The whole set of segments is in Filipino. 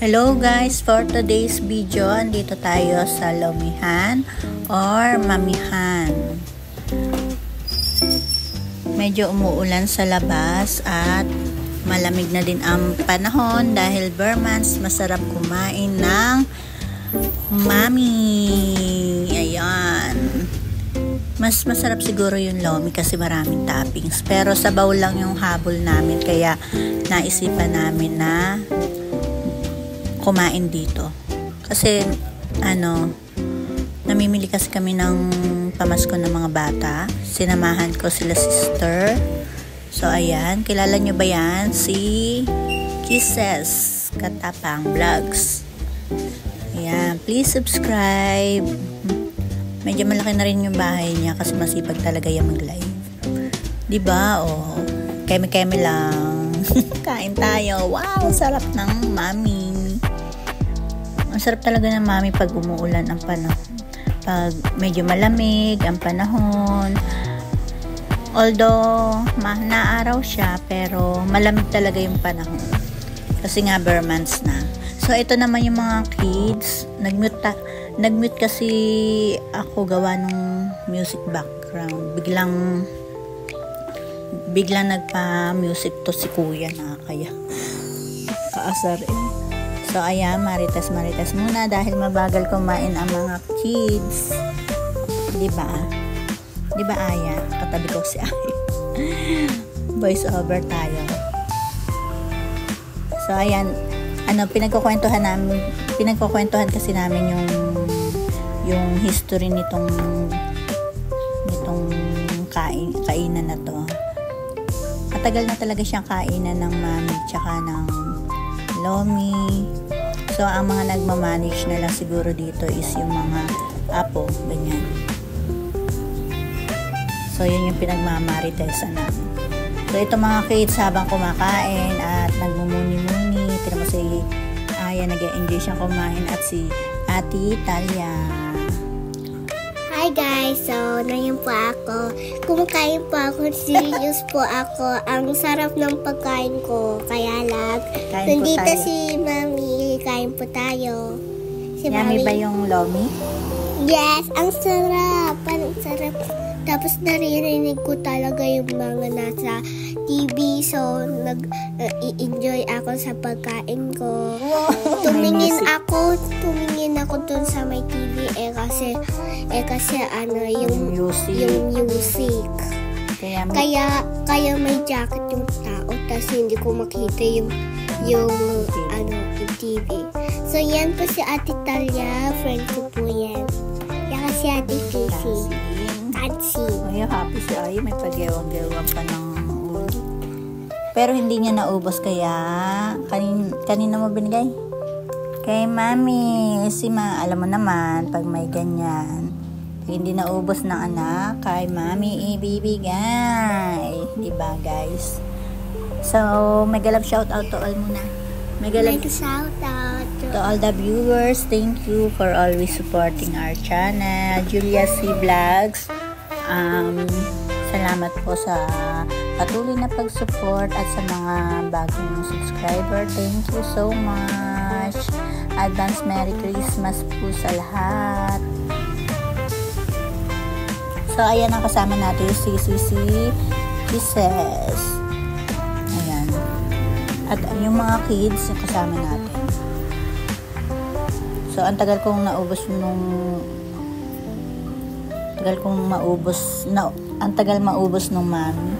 Hello guys, for today's video, andito tayo sa Lomihan or Mamihan. Medyo umuulan sa labas at malamig na din ang panahon dahil Burmans masarap kumain ng mami. Ayan. Mas masarap siguro yung lomi kasi maraming toppings. Pero sabaw lang yung habol namin kaya naisipan namin na kumain dito. Kasi namimili kasi kami ng pamasko ng mga bata. Sinamahan ko sila sister. So ayan, kilala nyo ba yan? Si Kisses Katapang Vlogs. Ayan, please subscribe. Medyo malaki na rin yung bahay niya kasi masipag talaga yung mag-live. Diba? O, keme-keme lang. Kain tayo. Wow, sarap ng mami. Ang sarap talaga ng mami pag umuulan ang panahon. Pag medyo malamig ang panahon. Although, naaraw siya, pero malamig talaga yung panahon. Kasi nga, Burmans na. So, ito naman yung mga kids. Nag-mute kasi ako gawa ng music background. Biglang nagpa-music to si kuya na kaya kaasar eh. So, ayan, marites muna dahil mabagal kumain ang mga kids. Diba? Diba, Aya? Katabi ko si Aya. Voice over tayo. So, ayan, pinagkukwentuhan kasi namin yung history nitong kainan na to. Matagal na talaga siyang kainan ng mami tsaka ng lomi. So, ang mga nagmamanage na lang siguro dito is yung mga apo, ganyan. So, yun yung pinagmamaritesan namin. So, ito mga kids habang kumakain at nagmumuni-muni. Tira mo si Aya, nag-enjoy siyang kumain at si Ate Talia. Hi guys! So, ngayon po ako. Kumakain po ako. Serious po ako. Ang sarap ng pagkain ko. Kaya lang, nandito si Mami. Kain po tayo. Si Yummy Mami. ba yung lomi? Yes! Ang sarap! Ang sarap. Tapos naririnig ko talaga yung mga nasa TV. So, nag-enjoy ako sa pagkain ko. Wow, Tumingin ako dun sa may TV kasi yung music. Kaya may jacket yung tao tapos hindi ko makita yung TV. So, yan po si Ate Talia. Friend ko po yan. Yan si Ate Casey. Ay, happy si Ay. May pag-gewang pa ng ulo. Pero hindi niya naubos kaya kanina mo binigay? Kay Mami. Alam mo naman, pag may ganyan, hindi naubos ng anak, kay Mami ibibigay. Diba, guys? So, mega love shout out to all muna. Mega shout out to all the viewers. Thank you for always supporting our channel. Julia C. Vlogs. Salamat po sa patuloy na pag-support at sa mga bagong subscriber. Thank you so much. Advance Merry Christmas po sa lahat. So, ayan ang kasama natin si Kisses. Ayan. At yung mga kids yung kasama natin. So, ang tagal kong maubos nung mami.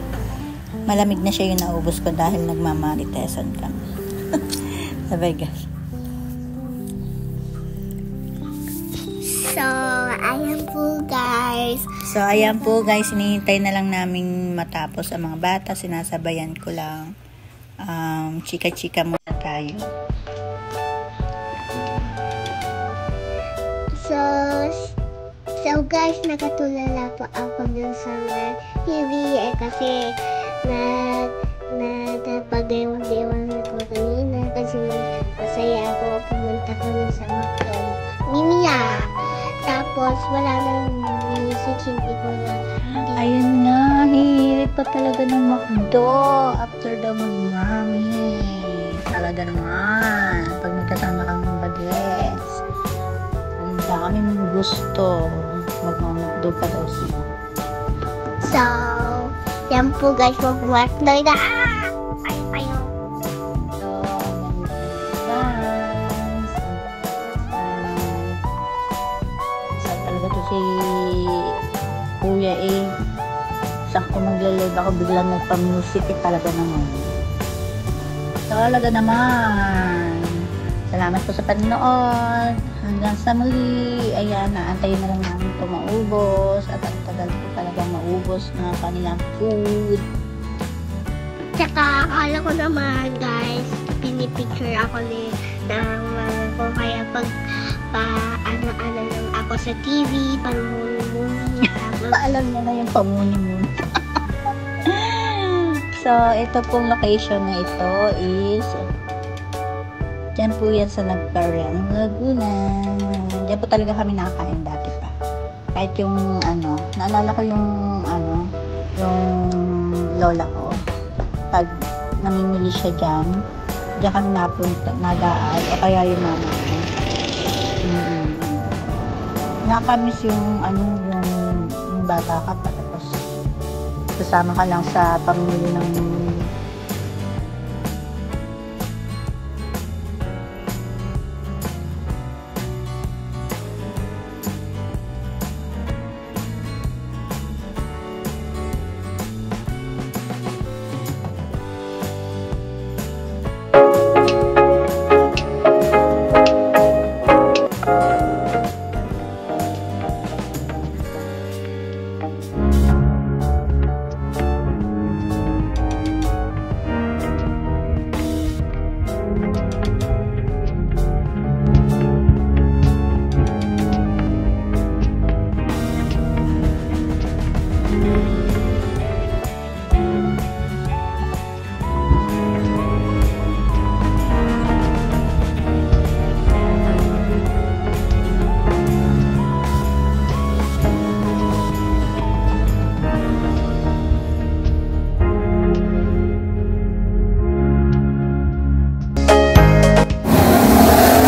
Malamig na siya yung naubos ko dahil nagmamaritesan kami. Sabay guys. So, ayan po guys. Hinihintay na lang namin matapos ang mga bata. Sinasabayan ko lang. Chika-chika muna tayo. So guys, nakatulala po ako dun sa TV kasi napag-ewan ako kanina kasi masaya ako pumunta kami sa Mimiya. Tapos wala nang music, hindi ko na. Ayun nga, hihirit pa talaga ng McDo after the mag-mami. Talaga naman. Pag magkasama Yes. Ang dami mong gusto. Magmamagdo pa daw siya. So, yan po guys, magmamagdo na. Ayaw. So, guys. Saan talaga to si Kuya eh. Sakto maglalive ako, biglang nagpa-music talaga naman. Talaga naman. Salamat po sa panonood. Hanggang sa muli. Ayan, naantayin na lang namin ito maubos. At ang tagal po talagang maubos na kanilang food. Tsaka, akala ko naman guys, pinipicture ako ng mga ko. Kaya pag ano lang ako sa TV, pang-movie. Alam niya na yung pamuni-muni. So, ito pong location na ito is dyan po yan sa Nagparang, Laguna. Dyan po talaga kami nakakain dati pa. Kahit yung naalala ko yung lola ko. Pag namimili siya dyan kami napunta, nagaan, o kaya yung mama ko. Nakamiss yung yung bata ka pa, tapos kasama ka lang sa pamilya ng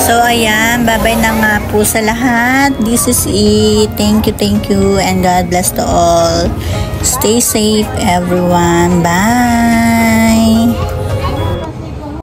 So, ayan, bye-bye na nga po sa lahat. This is it. Thank you, and God bless to all. Stay safe, everyone. Bye!